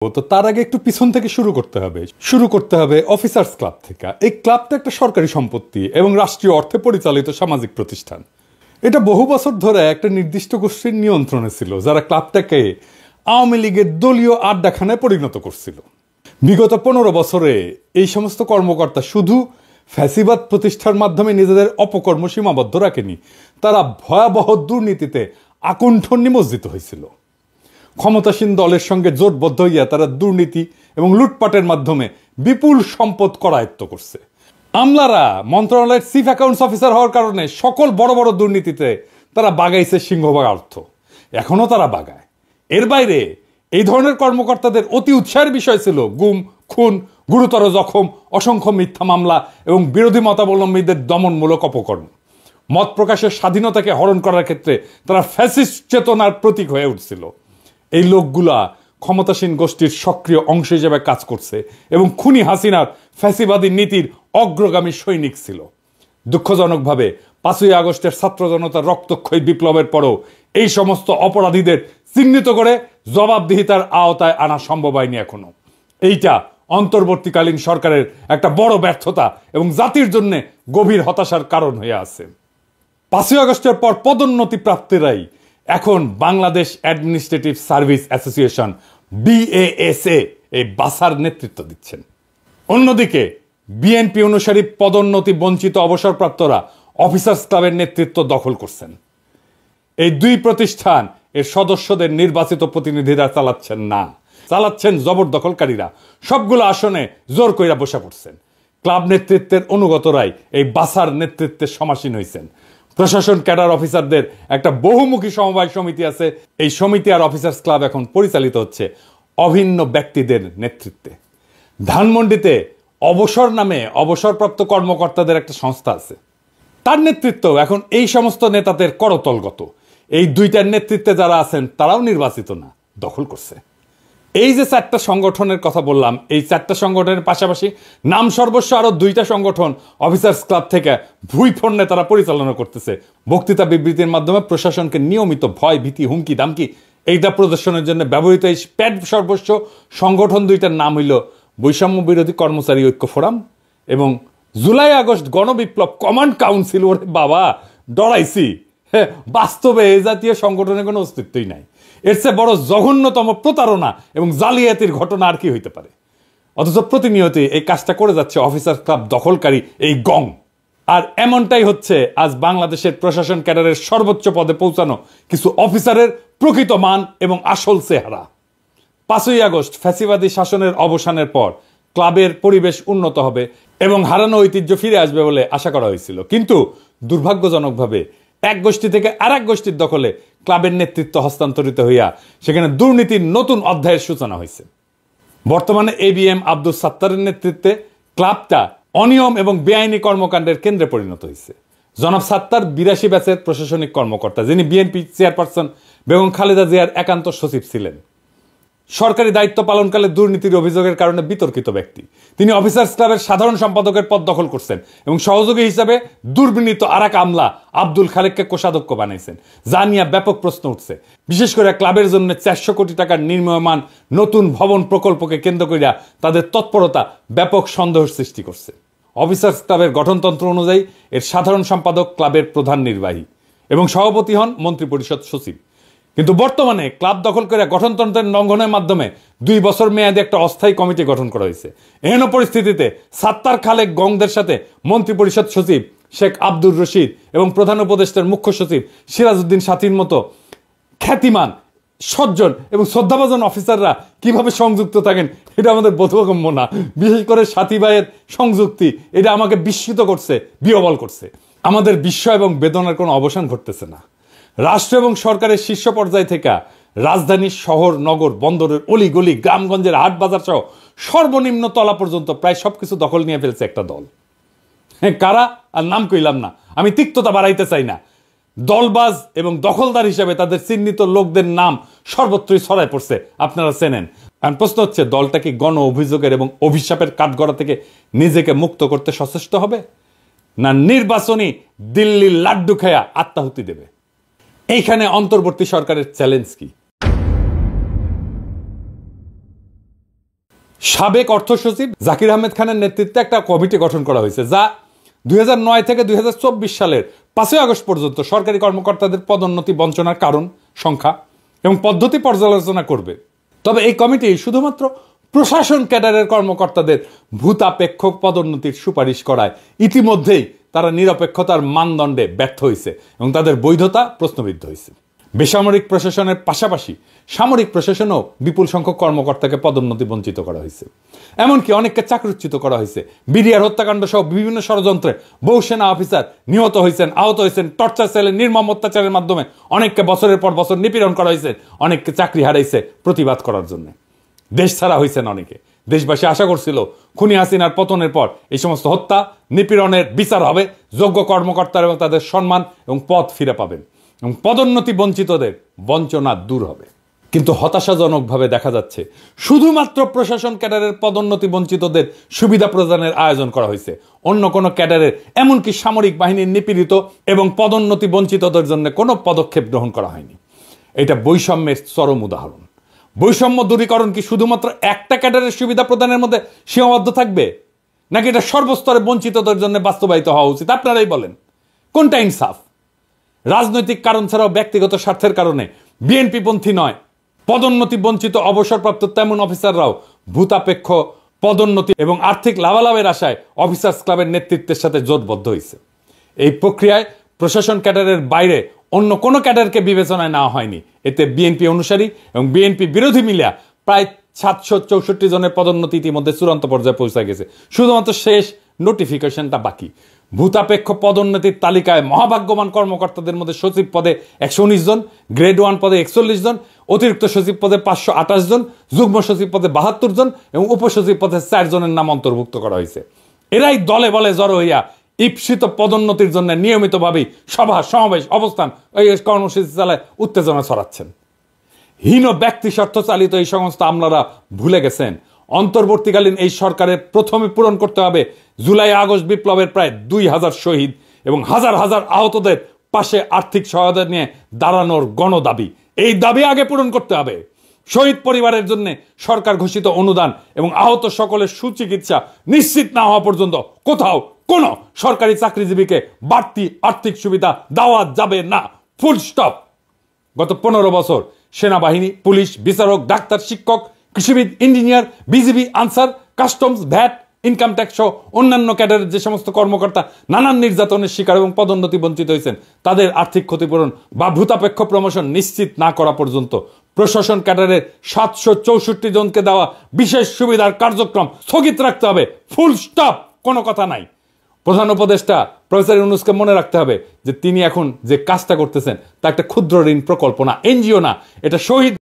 তো তার আগে একটু পিছন থেকে শুরু করতে হবে অফিসার্স ক্লাব থেকে। এই ক্লাবটা একটা সরকারি সম্পত্তি এবং রাষ্ট্রীয় অর্থে পরিচালিত সামাজিক প্রতিষ্ঠান। এটা বহু বছর ধরে একটা নির্দিষ্ট গোষ্ঠীর নিয়ন্ত্রণে ছিল, যারা ক্লাবটাকে আওয়ামী লীগের দলীয় আড্ডাখানায় পরিণত করছিল। বিগত 15 বছরে এই সমস্ত কর্মকর্তা শুধু ফ্যাসিবাদ প্রতিষ্ঠার মাধ্যমে নিজেদের অপকর্ম সীমাবদ্ধ রাখেনি, তারা ভয়াবহ দুর্নীতিতে আকণ্ঠ নিমজ্জিত হয়েছিল। ক্ষমতাসীন দলের সঙ্গে জোটবদ্ধ হইয়া তারা দুর্নীতি এবং লুটপাটের মাধ্যমে বিপুল সম্পদ করায়ত্ত করছে। আমলারা মন্ত্রণালয়ের চিফ অ্যাকাউন্টস অফিসার হওয়ার কারণে সকল বড় বড় দুর্নীতিতে তারা বাগাইছে সিংহভাগ অর্থ, এখনো তারা বাগায়। এর বাইরে এই ধরনের কর্মকর্তাদের অতি উৎসাহের বিষয় ছিল গুম, খুন, গুরুতর জখম, অসংখ্য মিথ্যা মামলা এবং বিরোধী মতাবলম্বীদের দমনমূলক অপকর্ম। মত প্রকাশের স্বাধীনতাকে হরণ করার ক্ষেত্রে তারা ফ্যাসিস্ট চেতনার প্রতীক হয়ে উঠছিল। এই লোকগুলা ক্ষমতাসীন গোষ্ঠীর সক্রিয় অংশ হিসেবে কাজ করছে এবং খুনি হাসিনার ফ্যাসিবাদী নীতির অগ্রগামী সৈনিক ছিল। দুঃখজনকভাবে 5ই আগস্টের ছাত্র জনতার রক্তক্ষয়ী বিপ্লবের পরও এই সমস্ত অপরাধীদের চিহ্নিত করে জবাবদিহিতার আওতায় আনা সম্ভব হয়নি এখনো। এইটা অন্তর্বর্তীকালীন সরকারের একটা বড় ব্যর্থতা এবং জাতির জন্য গভীর হতাশার কারণ হয়ে আছে। 5ই আগস্টের পর পদোন্নতি প্রাপ্তরাই এখন Bangladesh administrative service association BASA এই বাসার নেতৃত্ব দিচ্ছেন। অন্যদিকে বিএনপি অনুসারী পদোন্নতি বঞ্চিত অবসরপ্রাপ্তরা অফিসার্স ক্লাবের নেতৃত্ব দখল করছেন। এই দুই প্রতিষ্ঠান এর সদস্যদের নির্বাচিত প্রতিনিধিরা চালাচ্ছেন জবরদখলকারীরা। সবগুলো আসনে জোর কইরা বসে পড়ছেন। ক্লাব নেতৃত্বের অনুগতরাই এই বাসার নেতৃত্বে সমাসীন হয়েছেন। প্রশাসন ক্যাডার অফিসারদের একটা বহুমুখী সমবায় সমিতি আছে। এই সমিতি আর অফিসার্স ক্লাব এখন পরিচালিত হচ্ছে অভিন্ন ব্যক্তিদের নেতৃত্বে। ধানমন্ডিতে অবসর নামে অবসরপ্রাপ্ত কর্মকর্তাদের একটা সংস্থা আছে, তার নেতৃত্ব এখন এই সমস্ত নেতাদের করতলগত। এই দুইটার নেতৃত্বে যারা আছেন তারাও নির্বাচিত না, দখল করছে। এই যে 4টা সংগঠনের কথা বললাম, এই 4টা সংগঠনের পাশাপাশি নাম সর্বস্ব আরো 2টা সংগঠন অফিসার্স ক্লাব থেকে ভুইফন্ডে তারা পরিচালনা করতেছে। বক্তৃতা বিবৃতির মাধ্যমে প্রশাসনকে নিয়মিত ভয়, ভীতি, হুমকি দামকি এইটা প্রদর্শনের জন্য ব্যবহৃত এই প্যাড সর্বস্ব সংগঠন 2টার নাম হইল বৈষম্য বিরোধী কর্মচারী ঐক্য ফোরাম এবং জুলাই আগস্ট গণবিপ্লব কমান্ড কাউন্সিল। ওরে বাবা, ডরাইছি। হ্যাঁ, বাস্তবে এই জাতীয় সংগঠনের কোনো অস্তিত্বই নাই। এর চেয়ে বড় জঘন্যতম প্রতারণা এবং জালিয়াতির ঘটনা আর কি হইতে পারে? অথচ প্রতিনিয়তই এই কাজটা করে যাচ্ছে অফিসার ক্লাব দখলকারী এই গং। আর এমনটাই হচ্ছে আজ বাংলাদেশের প্রশাসন ক্যাডারের সর্বোচ্চ পদে পৌঁছানো কিছু অফিসারের প্রকৃত মান এবং আসল চেহারা। 5ই আগস্ট ফ্যাসিবাদী শাসনের অবসানের পর ক্লাবের পরিবেশ উন্নত হবে এবং হারানো ঐতিহ্য ফিরে আসবে বলে আশা করা হয়েছিল। কিন্তু দুর্ভাগ্যজনকভাবে এক গোষ্ঠী থেকে আর এক গোষ্ঠীর দখলে ক্লাবের নেতৃত্ব হস্তান্তরিত হইয়া সেখানে দুর্নীতির নতুন অধ্যায়ের সূচনা হয়েছে। বর্তমানে ABM আব্দুল সাত্তারের নেতৃত্বে ক্লাবটা অনিয়ম এবং বেআইনি কর্মকাণ্ডের কেন্দ্রে পরিণত হয়েছে। জনাব সাত্তার 82 ব্যাচের প্রশাসনিক কর্মকর্তা, যিনি বিএনপি চেয়ারপারসন বেগম খালেদা জিয়ার একান্ত সচিব ছিলেন। সরকারি দায়িত্ব পালনকালে দুর্নীতির অভিযোগের কারণে বিতর্কিত ব্যক্তি। তিনি অফিসার্স ক্লাবের সাধারণ সম্পাদকের পদ দখল করছেন এবং সহযোগী হিসাবে দুর্বিনীত আরেক আমলা আব্দুল খালেককে কোষাধ্যক্ষ বানাইছেন, যা নিয়ে ব্যাপক প্রশ্ন উঠছে। বিশেষ করে ক্লাবের জন্য 400 কোটি টাকার নির্মীয়মান নতুন ভবন প্রকল্পকে কেন্দ্র করিয়া তাদের তৎপরতা ব্যাপক সন্দেহের সৃষ্টি করছে। অফিসার্স ক্লাবের গঠনতন্ত্র অনুযায়ী এর সাধারণ সম্পাদক ক্লাবের প্রধান নির্বাহী এবং সভাপতি হন মন্ত্রিপরিষদ সচিব। কিন্তু বর্তমানে ক্লাব দখল করে গঠনতন্ত্রের লঙ্ঘনের মাধ্যমে 2 বছর মেয়াদী একটা অস্থায়ী কমিটি গঠন করা হয়েছে। এহেন পরিস্থিতিতে সাত্তার খালেক গংদের সাথে মন্ত্রিপরিষদ সচিব শেখ আব্দুর রশিদ এবং প্রধান উপদেষ্টার মুখ্য সচিব সিরাজউদ্দিন সাথীর মতো খ্যাতিমান, সজ্জন এবং শ্রদ্ধাভাজন অফিসাররা কিভাবে সংযুক্ত থাকেন এটা আমাদের বোধগম্য না। বিশেষ করে সাথী ভাইয়ের সংযুক্তি, এটা আমাকে বিস্মিত করছে, বিহ্বল করছে। আমাদের বিস্ময় এবং বেদনার কোনো অবসান ঘটতেছে না। রাষ্ট্র এবং সরকারের শীর্ষ পর্যায় থেকে রাজধানীর শহর, নগর, বন্দরের অলিগলি, গ্রামগঞ্জের হাট বাজার সহ সর্বনিম্ন তলা পর্যন্ত প্রায় সবকিছু দখল নিয়ে ফেলছে একটা দল। হ্যাঁ, কারা আর নাম কইলাম না, আমি তিক্ততা বাড়াইতে চাই না। দলবাজ এবং দখলদার হিসাবে তাদের চিহ্নিত লোকদের নাম সর্বত্রই ছড়ায় পড়ছে, আপনারা চেনেন। আর প্রশ্ন হচ্ছে, দলটা কি গণ অভিযোগের এবং অভিশাপের কাঠগড়া থেকে নিজেকে মুক্ত করতে সচেষ্ট হবে, না নির্বাচনী দিল্লির লাড্ডু খেয়া আত্মাহুতি দেবে? এইখানে অন্তর্বর্তী সরকারের চ্যালেঞ্জ কি? সাবেক অর্থ সচিব জাকির আহমেদ খানের নেতৃত্বে একটা কমিটি গঠন করা হয়েছে, যা 2009 থেকে 2024 সালের 5 আগস্ট পর্যন্ত সরকারি কর্মকর্তাদের পদোন্নতি বঞ্চনার কারণ, সংখ্যা এবং পদ্ধতি পর্যালোচনা করবে। তবে এই কমিটি শুধুমাত্র প্রশাসন ক্যাডারের কর্মকর্তাদের ভূতাপেক্ষ পদোন্নতির সুপারিশ করায় ইতিমধ্যেই তারা নিরপেক্ষতার মানদণ্ডে ব্যর্থ হয়েছে এবং তাদের বৈধতা প্রশ্নবিদ্ধ হয়েছে। বেসামরিক প্রশাসনের পাশাপাশি সামরিক প্রশাসনেও বিপুল সংখ্যক কর্মকর্তাকে পদোন্নতি বঞ্চিত করা হয়েছে। এমনকি অনেককে চাকরিচ্যুত করা হয়েছে। বিডিআর হত্যাকাণ্ড সহ বিভিন্ন ষড়যন্ত্রে বহু সেনা অফিসার নিহত হয়েছেন, আহত হয়েছেন। টর্চার সেলের নির্মম অত্যাচারের মাধ্যমে অনেককে বছরের পর বছর নিপীড়ন করা হয়েছে, অনেককে চাকরি হারাইছে প্রতিবাদ করার জন্য। দেশ ছাড়া হয়েছেন অনেকে। দেশবাসী আশা করছিল খুনি হাসিনার পতনের পর এই সমস্ত হত্যা নিপীড়নের বিচার হবে, যোগ্য কর্মকর্তারা এবং তাদের সম্মান এবং পদ ফিরে পাবেন এবং পদোন্নতি বঞ্চিতদের বঞ্চনা দূর হবে। কিন্তু হতাশাজনকভাবে দেখা যাচ্ছে শুধুমাত্র প্রশাসন ক্যাডারের পদোন্নতি বঞ্চিতদের সুবিধা প্রদানের আয়োজন করা হয়েছে। অন্য কোনো ক্যাডারের, এমনকি সামরিক বাহিনীর নিপীড়িত এবং পদোন্নতি বঞ্চিতদের জন্য কোনো পদক্ষেপ গ্রহণ করা হয়নি। এটা বৈষম্যের চরম উদাহরণ। বৈষম্য দূরীকরণ কি শুধুমাত্র একটা ক্যাডারের সুবিধা প্রদানের মধ্যে সীমাবদ্ধ থাকবে, নাকি এটা সর্বস্তরে বঞ্চিতদের জন্য বাস্তবায়িত হওয়া উচিত? আপনারাই বলেন, কোনটা ইনসাফ? রাজনৈতিক কারণ ছাড়াও ব্যক্তিগত স্বার্থের কারণে বিএনপি পন্থী নয়, পদোন্নতি বঞ্চিত অবসরপ্রাপ্ত তেমন অফিসাররাও ভূতাপেক্ষ পদোন্নতি এবং আর্থিক লাভালাভের আশায় অফিসার্স ক্লাবের নেতৃত্বের সাথে জোটবদ্ধ হয়েছে। এই প্রক্রিয়ায় প্রশাসন ক্যাডারের বাইরে অন্য কোনো ক্যাডারকে বিবেচনায় নেওয়া হয়নি। এতে বিএনপি অনুসারী এবং বিএনপি বিরোধী মিলিয়া প্রায় 764 জনের পদোন্নতি ইতিমধ্যে চূড়ান্ত পর্যায়ে পৌঁছে গেছে। শুধুমাত্র শেষ নোটিফিকেশনটা বাকি। ভূতাপেক্ষ পদোন্নতির তালিকায় মহাভাগ্যবান কর্মকর্তাদের মধ্যে সচিব পদে 119 জন, গ্রেড 1 পদে 41 জন, অতিরিক্ত সচিব পদে 528 জন, যুগ্ম সচিব পদে 72 জন এবং উপসচিব পদে 4 জনের নাম অন্তর্ভুক্ত করা হয়েছে। এরাই দলে বলে জড়ো হইয়া ঈপ্সিত পদোন্নতির জন্য নিয়মিতভাবেই সভা, সমাবেশ, অবস্থান, এই কর্মসূচি চালায় উত্তেজনা ছড়াচ্ছেন। হীন ব্যক্তি স্বার্থ চালিত এই সমস্ত আমলারা ভুলে গেছেন অন্তর্বর্তীকালীন এই সরকারের প্রথমে পূরণ করতে হবে জুলাই আগস্ট বিপ্লবের প্রায় 2000 শহীদ এবং হাজার হাজার আহতদের পাশে আর্থিক সহায়তা নিয়ে দাঁড়ানোর গণদাবি। এই দাবি আগে পূরণ করতে হবে। শহীদ পরিবারের জন্য সরকার ঘোষিত অনুদান এবং আহত সকলের সুচিকিৎসা নিশ্চিত না হওয়া পর্যন্ত কোথাও কোনো সরকারি চাকরিজীবীকে বাড়তি আর্থিক সুবিধা দেওয়া যাবে না। Full stop. গত 15 বছর সেনাবাহিনী, পুলিশ, বিচারক, ডাক্তার, শিক্ষক, কৃষিবিদ, engineer, BGB, Ansar, customs, VAT, income tax সহ অন্যান্য ক্যাডারের যে সমস্ত কর্মকর্তা নানান নির্যাতনের শিকার এবং পদোন্নতি বঞ্চিত হয়েছেন, তাদের আর্থিক ক্ষতিপূরণ বা ভূতাপেক্ষ প্রমোশন নিশ্চিত না করা পর্যন্ত প্রশাসন ক্যাডারের 764 জনকে দেওয়া বিশেষ সুবিধার কার্যক্রম স্থগিত রাখতে হবে। Full stop. কোনো কথা নাই। প্রধান উপদেষ্টা প্রফেসর ইউনূসকে মনে রাখতে হবে যে তিনি এখন যে কাজটা করতেছেন তা একটা ক্ষুদ্র ঋণ প্রকল্প না, এনজিও না, এটা শহীদ